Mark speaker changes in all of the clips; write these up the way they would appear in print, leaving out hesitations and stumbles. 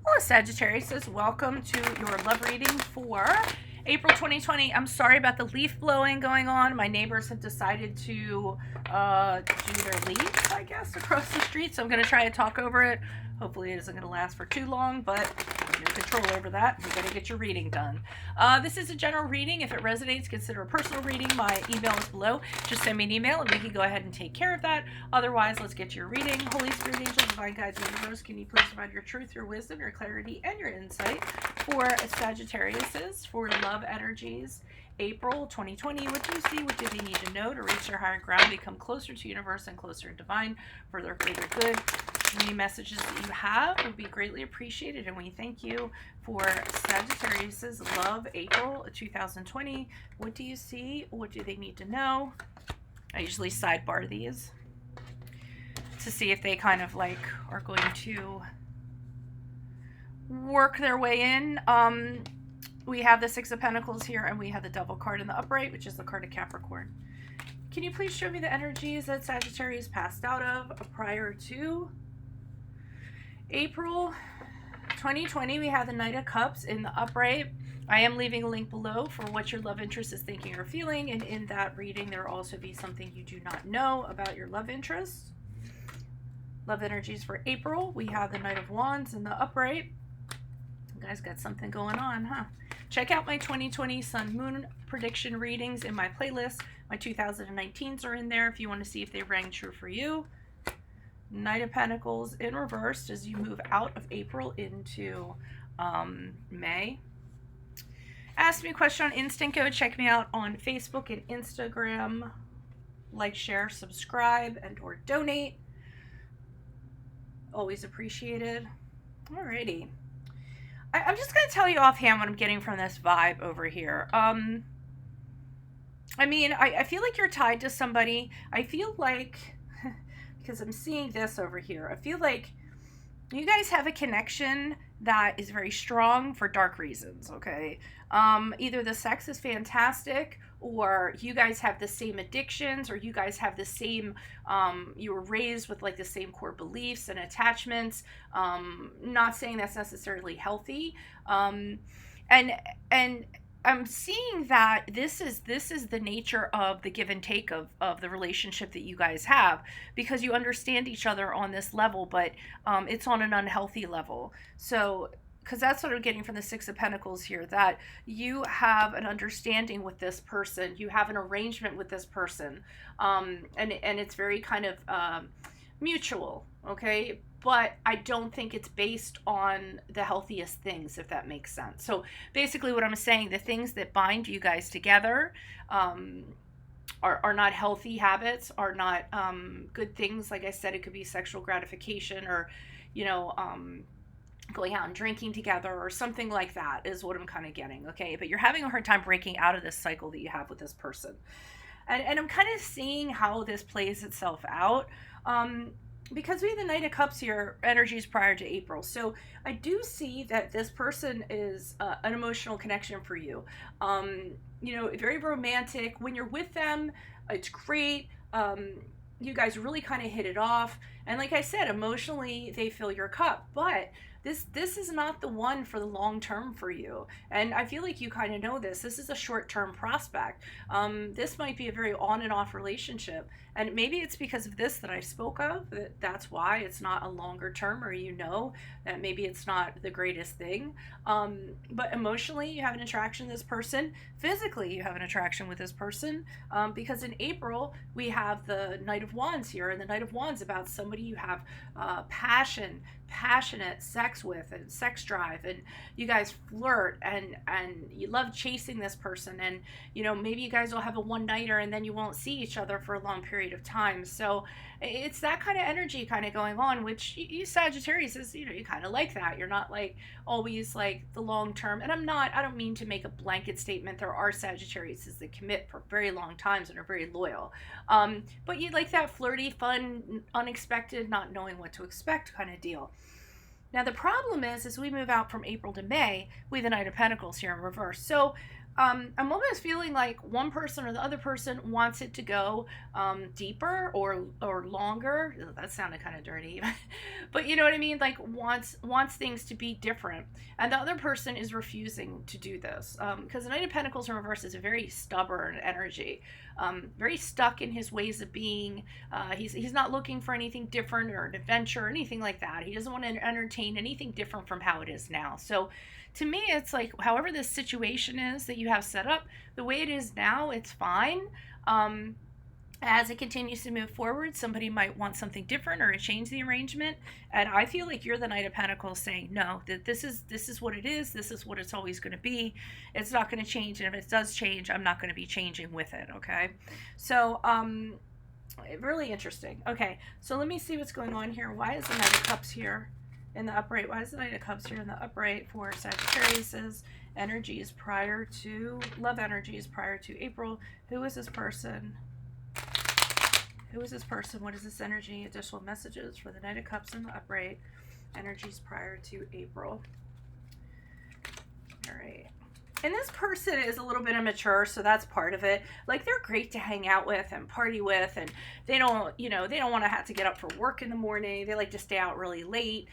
Speaker 1: Hello, Sagittarius. Welcome to your love reading for April 2020. I'm sorry about the leaf blowing going on. My neighbors have decided to do their leaves, I guess, across the street. So I'm going to try to talk over it. Hopefully it isn't going to last for too long, but I have no control over that. You got to get your reading done. This is a general reading. If it resonates, consider a personal reading. My email is below. Just send me an email and we can go ahead and take care of that. Otherwise, let's get to your reading. Holy Spirit, angels, divine guides, and universe, can you please provide your truth, your wisdom, your clarity, and your insight for Sagittariuses, for love energies, April 2020. What do you see? What do they need to know to reach their higher ground, become closer to universe and closer to divine for their greater good? Any messages that you have would be greatly appreciated, and we thank you for Sagittarius's love, April 2020. What do you see? What do they need to know? I usually sidebar these to see if they kind of like are going to work their way in. We have the Six of Pentacles here, and we have the Devil card in the upright, which is the card of Capricorn. Can you please show me the energies that Sagittarius passed out of prior to April 2020? We have the Knight of Cups in the upright. I am leaving a link below for what your love interest is thinking or feeling, and in that reading there will also be something you do not know about your love interest. Love energies for April. We have the Knight of Wands in the upright. You guys got something going on, huh? Check out my 2020 Sun Moon prediction readings in my playlist. My 2019s are in there if you want to see if they rang true for you. Knight of Pentacles in reverse as you move out of April into May. Ask me a question on Instant Go. Check me out on Facebook and Instagram. Like, share, subscribe, and or donate. Always appreciated. Alrighty. I'm just going to tell you offhand what I'm getting from this vibe over here. I mean, I feel like you're tied to somebody. I feel like, because I'm seeing this over here, I feel like you guys have a connection that is very strong for dark reasons, okay? Either the sex is fantastic, or you guys have the same addictions, or you guys have the same, you were raised with like the same core beliefs and attachments. Not saying that's necessarily healthy. And I'm seeing that this is the nature of the give and take of the relationship that you guys have, because you understand each other on this level, but it's on an unhealthy level. So, because that's what I'm getting from the Six of Pentacles here, that you have an understanding with this person, you have an arrangement with this person, and it's very kind of mutual, okay? But I don't think it's based on the healthiest things, if that makes sense. So basically what I'm saying, the things that bind you guys together are not healthy habits, are not good things. Like I said, it could be sexual gratification, or, you know, going out and drinking together or something like that is what I'm kind of getting, okay? But you're having a hard time breaking out of this cycle that you have with this person. And I'm kind of seeing how this plays itself out. Because we have the Knight of Cups here, energies prior to April. So I do see that this person is an emotional connection for you. You know, very romantic. When you're with them, it's great. You guys really kind of hit it off. And like I said, emotionally, they fill your cup. But this is not the one for the long term for you. And I feel like you kind of know this. This is a short-term prospect. This might be a very on and off relationship. And maybe it's because of this that I spoke of. That's why it's not a longer term, or you know that maybe it's not the greatest thing. But emotionally, you have an attraction to this person. Physically, you have an attraction with this person. Because in April, we have the Knight of Wands here. And the Knight of Wands about somebody you have passionate sex with, and sex drive, and you guys flirt, and you love chasing this person, and you know, maybe you guys will have a one-nighter and then you won't see each other for a long period of time. So it's that kind of energy kind of going on, which you Sagittarius is, you know, you kind of like that. You're not like always like the long term, and I don't mean to make a blanket statement. There are Sagittariuses that commit for very long times and are very loyal, but you like that flirty, fun, unexpected, not knowing what to expect kind of deal. Now the problem is, as we move out from April to May, we have the Knight of Pentacles here in reverse. So I'm almost feeling like one person or the other person wants it to go deeper or longer. Ugh, that sounded kind of dirty, but you know what I mean. Like wants things to be different, and the other person is refusing to do this because the Knight of Pentacles in reverse is a very stubborn energy, very stuck in his ways of being. He's not looking for anything different or an adventure or anything like that. He doesn't want to entertain anything different from how it is now. So to me, it's like however this situation is that you have set up, the way it is now, it's fine. Um, as it continues to move forward, somebody might want something different or change the arrangement. And I feel like you're the Knight of Pentacles saying, no, that this is what it is. This is what it's always going to be. It's not going to change. And if it does change, I'm not going to be changing with it. Okay. So, really interesting. Okay. So let me see what's going on here. Why is the Knight of Cups here in the upright? Why is the Knight of Cups here in the upright for Sagittarius's energies prior to love energies prior to April? Who is this person? Who is this person? What is this energy? Additional messages for the Knight of Cups in the upright energies prior to April. All right. And this person is a little bit immature, so that's part of it. Like, they're great to hang out with and party with, and they don't, you know, they don't want to have to get up for work in the morning. They like to stay out really late.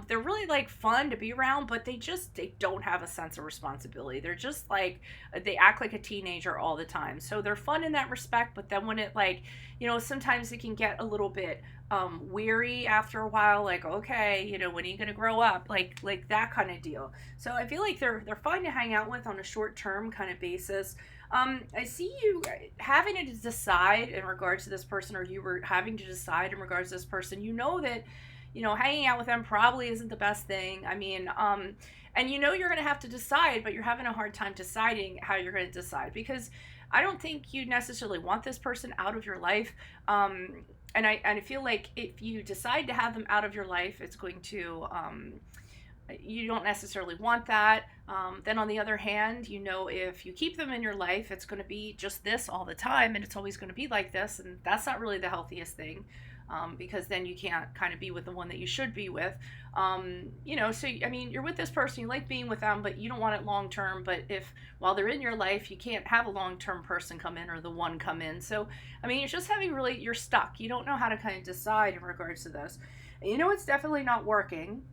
Speaker 1: They're really like fun to be around, but they don't have a sense of responsibility. They're just like, they act like a teenager all the time. So they're fun in that respect, but then when it like, you know, sometimes it can get a little bit weary after a while, like, okay, you know, when are you gonna grow up, like that kind of deal. So I feel like they're fun to hang out with on a short-term kind of basis. I see you having to decide in regards to this person, or you were having to decide in regards to this person. You know that, you know, hanging out with them probably isn't the best thing. I mean, and you know you're gonna have to decide, but you're having a hard time deciding how you're gonna decide, because I don't think you necessarily want this person out of your life. And I feel like if you decide to have them out of your life, it's going to, you don't necessarily want that. Then on the other hand, you know, if you keep them in your life, it's going to be just this all the time, and it's always going to be like this. And that's not really the healthiest thing. Because then you can't kind of be with the one that you should be with. You know, so, I mean, you're with this person, you like being with them, but you don't want it long term. But if while they're in your life, you can't have a long term person come in or the one come in. So, I mean, you're just having really, you're stuck. You don't know how to kind of decide in regards to this. And you know, it's definitely not working.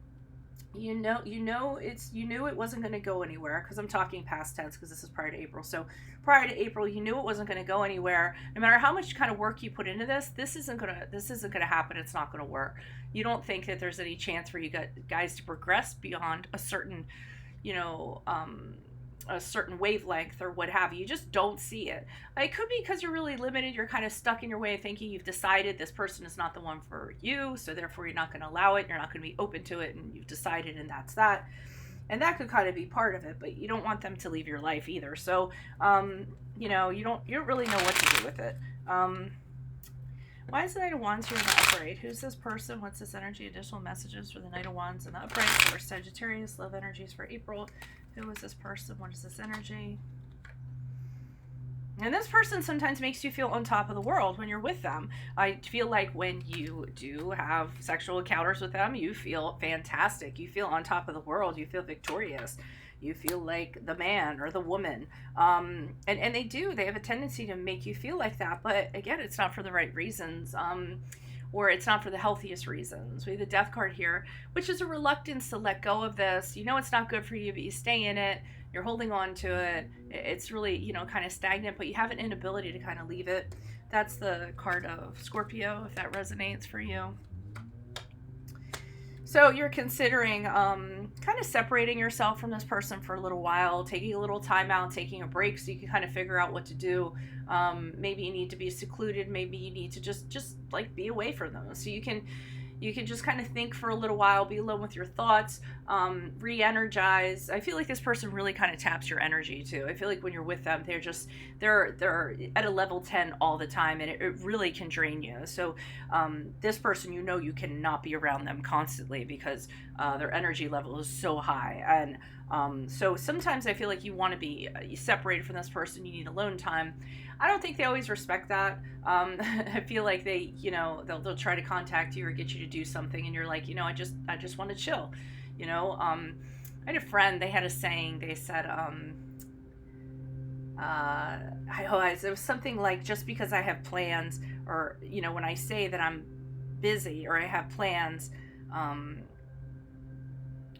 Speaker 1: You knew it wasn't going to go anywhere, because I'm talking past tense because this is prior to April. So prior to April, you knew it wasn't going to go anywhere. No matter how much kind of work you put into this isn't going to happen. It's not going to work. You don't think that there's any chance for you guys to progress beyond a certain, you know, a certain wavelength or what have you. You just don't see it. It could be because you're really limited. You're kind of stuck in your way of thinking. You've decided this person is not the one for you, so therefore you're not going to allow it. You're not going to be open to it, and you've decided, and that's that. And that could kind of be part of it, but you don't want them to leave your life either. So, you know, you don't really know what to do with it. Why is the Knight of Wands here in the upright? Who's this person? What's this energy? Additional messages for the Knight of Wands in the upright for Sagittarius. Love energies for April. Who is this person? What is this energy? And this person sometimes makes you feel on top of the world when you're with them. I feel like when you do have sexual encounters with them, you feel fantastic. You feel on top of the world. You feel victorious. You feel like the man or the woman. And they do. They have a tendency to make you feel like that. But again, it's not for the right reasons. Or it's not for the healthiest reasons. We have the Death card here, which is a reluctance to let go of this. You know it's not good for you, but you stay in it. You're holding on to it. It's really, you know, kind of stagnant, but you have an inability to kind of leave it. That's the card of Scorpio, if that resonates for you. So you're considering kind of separating yourself from this person for a little while, taking a little time out, taking a break so you can kind of figure out what to do. Maybe you need to be secluded. Maybe you need to just like be away from them. So you can just kind of think for a little while, be alone with your thoughts, re-energize. I feel like this person really kind of taps your energy too. I feel like when you're with them, they're at a level 10 all the time, and it really can drain you. So this person, you know, you cannot be around them constantly because their energy level is so high. And so sometimes I feel like you want to be separated from this person. You need alone time. I don't think they always respect that. I feel like they, you know, they'll try to contact you or get you to do something, and you're like, you know, I just want to chill. You know, I had a friend. They had a saying. They said, it was something like, just because I have plans, or when I say that I'm busy or I have plans, um,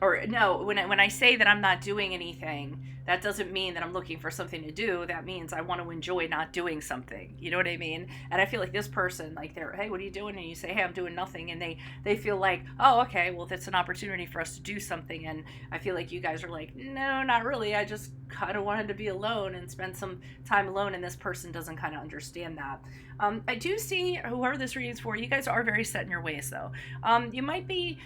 Speaker 1: or no, when I say that I'm not doing anything, that doesn't mean that I'm looking for something to do. That means I want to enjoy not doing something. You know what I mean? And I feel like this person, like, they're, hey, what are you doing? And you say, hey, I'm doing nothing, and they feel like, oh, okay, well, that's an opportunity for us to do something. And I feel like you guys are like, no, not really. I just kind of wanted to be alone and spend some time alone, and this person doesn't kind of understand that. I do see, whoever this reading is for, you guys are very set in your ways, though. You might be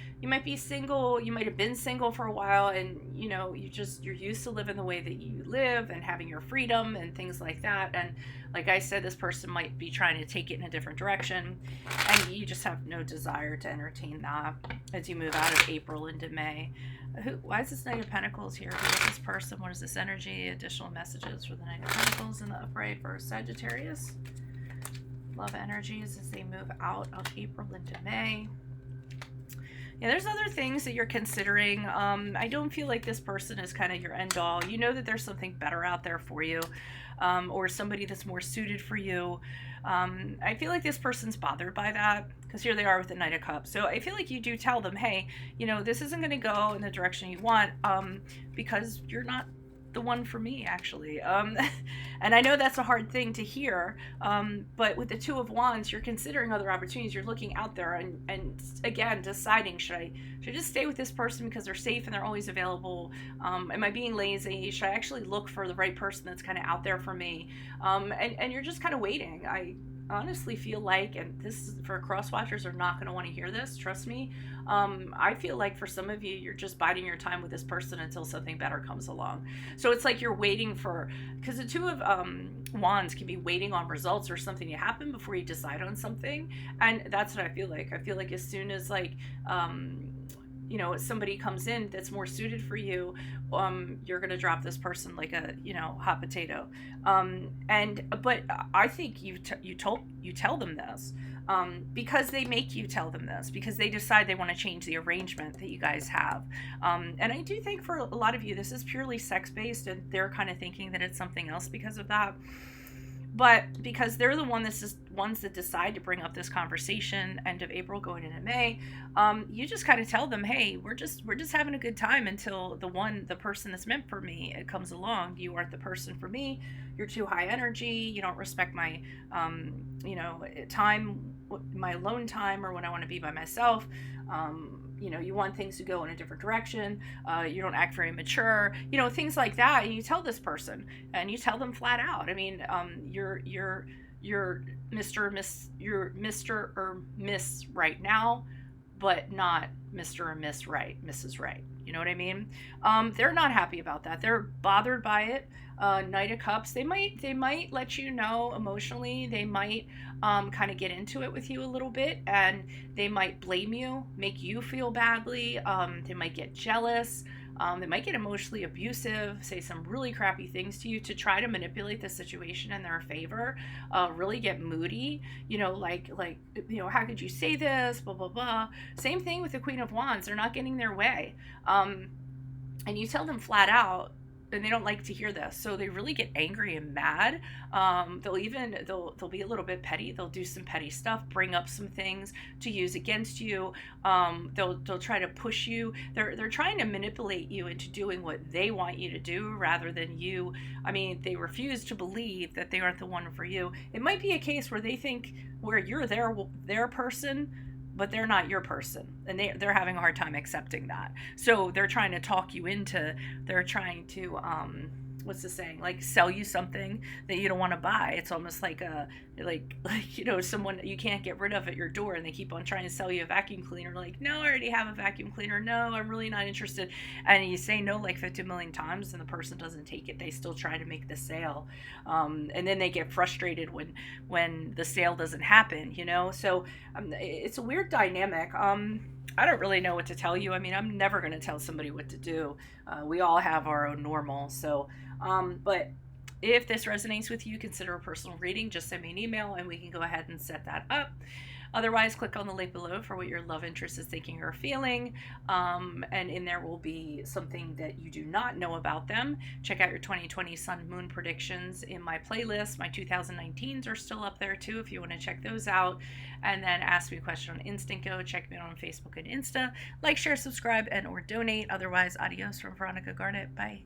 Speaker 1: single, you might have been single for a while, and you're used to living the way that you live and having your freedom and things like that. And like I said, this person might be trying to take it in a different direction, and you just have no desire to entertain that as you move out of April into May. Why is this Knight of Pentacles here? Who is this person? What is this energy? Additional messages for the Knight of Pentacles in the upright for Sagittarius. Love energies as they move out of April into May. Yeah, there's other things that you're considering. I don't feel like this person is kind of your end all. You know that there's something better out there for you, or somebody that's more suited for you. I feel like this person's bothered by that, because here they are with the Knight of Cups. So I feel like you do tell them, hey, this isn't going to go in the direction you want, because you're not the one for me, actually. And I know that's a hard thing to hear, but with the Two of Wands, you're considering other opportunities. You're looking out there and again, deciding, should I just stay with this person because they're safe and they're always available? Am I being lazy? Should I actually look for the right person that's kind of out there for me? And you're just kind of waiting. I honestly feel like, and this is for cross watchers, are not going to want to hear this, trust me. I feel like for some of you, you're just biding your time with this person until something better comes along. So it's like you're waiting for, because the Two of Wands can be waiting on results or something to happen before you decide on something. And that's what I feel like. I feel like as soon as somebody comes in that's more suited for you, you're going to drop this person like a, hot potato. But I think you tell them this, because they make you tell them this, because they decide they want to change the arrangement that you guys have. And I do think for a lot of you, this is purely sex-based, and they're kind of thinking that it's something else because of that. But because they're the ones that decide to bring up this conversation end of April going into May, you just kind of tell them, hey, we're just having a good time until the person that's meant for me, it comes along. You aren't the person for me. You're too high energy. You don't respect my time, my alone time, or when I want to be by myself. You want things to go in a different direction. You don't act very mature, things like that. And you tell this person, and you tell them flat out. I mean, you're Mr. or Miss right now, but not Mr. or Miss Right, Mrs. Right. You know what I mean? They're not happy about that. They're bothered by it. Knight of Cups, they might let you know emotionally. They might kind of get into it with you a little bit, and they might blame you, make you feel badly. They might get jealous. They might get emotionally abusive, say some really crappy things to you to try to manipulate the situation in their favor. Really get moody, how could you say this, blah, blah, blah. Same thing with the Queen of Wands. They're not getting their way. And you tell them flat out, and they don't like to hear this, so they really get angry and mad. They'll be a little bit petty. They'll do some petty stuff, bring up some things to use against you. They'll try to push you. They're trying to manipulate you into doing what they want you to do rather than you. I mean, they refuse to believe that they aren't the one for you. It might be a case where they think where you're their person, but they're not your person, and they're having a hard time accepting that. So they're trying to talk you into, they're trying to what's the saying, like sell you something that you don't want to buy. It's almost like someone you can't get rid of at your door, and they keep on trying to sell you a vacuum cleaner. Like, no, I already have a vacuum cleaner. No, I'm really not interested. And you say no like 50 million times, and the person doesn't take it. They still try to make the sale, and then they get frustrated when the sale doesn't happen. So it's a weird dynamic. I don't really know what to tell you. I mean, I'm never going to tell somebody what to do. We all have our own normal. So, but if this resonates with you, consider a personal reading. Just send me an email and we can go ahead and set that up. Otherwise, click on the link below for what your love interest is thinking or feeling. And in there will be something that you do not know about them. Check out your 2020 sun moon predictions in my playlist. My 2019s are still up there too if you want to check those out. And then ask me a question on Instant Go. Check me out on Facebook and Insta. Like, share, subscribe, and or donate. Otherwise, adios from Veronica Garnett. Bye.